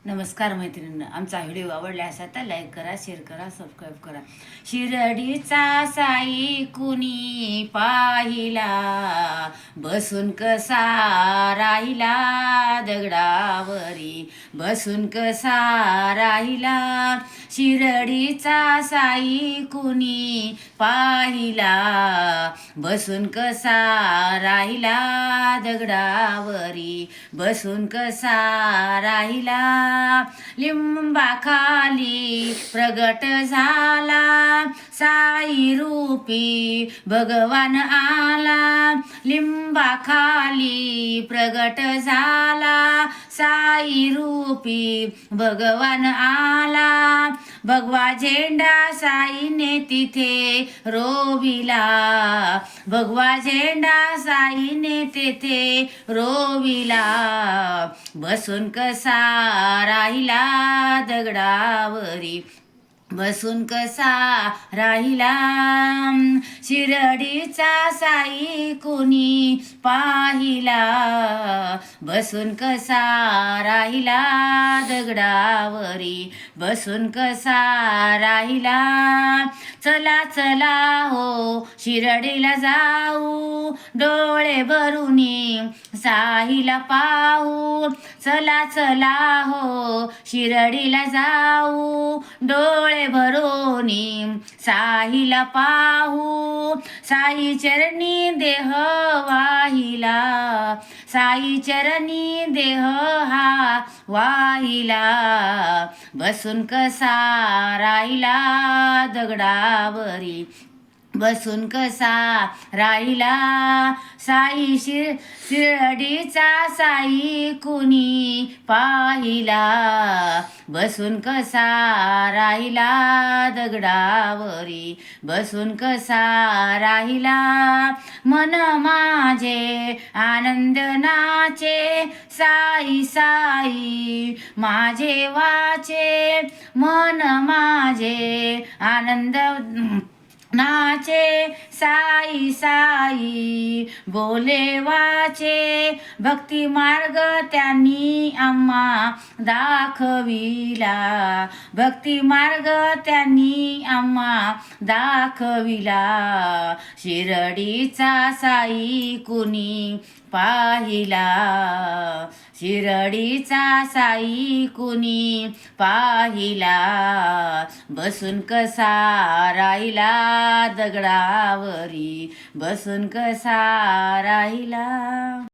नमस्कार मैत्रिणींनो, आमचा व्हिडिओ आवडला असा तर लाईक करा, शेअर करा, सबस्क्राईब करा. शिर्डीचा साई कुणी पाहिला, बसून कसा राहिला दगडावरी, बसून कसा राहिला. शिर्डीचा साई कुणी पाहिला, बसून कसा राहिला दगडावरी, बसून कसा राहिला. लिंबाखाली प्रगट झाला साई रूपी भगवान आला. लिंबाखाली प्रगट झाला साई रूपी भगवान आला. भगवा झेंडा साईने तिथे रोविला, भगवा झेंडा साईने तिथे रोविला. बसून कसा राहिला दगडावरी, बसून कसा राहिला. शिर्डीचा साई कुणी पाहिला, बसून कसा राहिला दगडावरी, बसून कसा राहिला. चला चला हो शिर्डीला जाऊ, डोळे भरूनी साईला पाहू. चला चला हो शिर्डीला जाऊ, डोळे भरोनी साईला पाहू. साई चरणी देह वाहिला, साई चरणी देह हा वाहिला. बसून कसा राहिला दगडावरी, बसून कसा राहिला. साई शिर्डीचा साई कुणी पाहिला, बसून कसा राहिला दगडावरी, बसून कसा राहिला. मन माझे आनंद नाचे साई साई माझे वाचे, मन माझे आनंद नाचे साई साई बोले वाचे. भक्ती मार्ग त्यांनी आम्हा दाखविला, भक्ती मार्ग त्यांनी आम्हा दाखविला. शिर्डीचा साई कुणी पाहिला, शिर्डीचा साई कुणी पाहिला. बसून कसा राहिला दगडावरी, बसून कसा राहिला.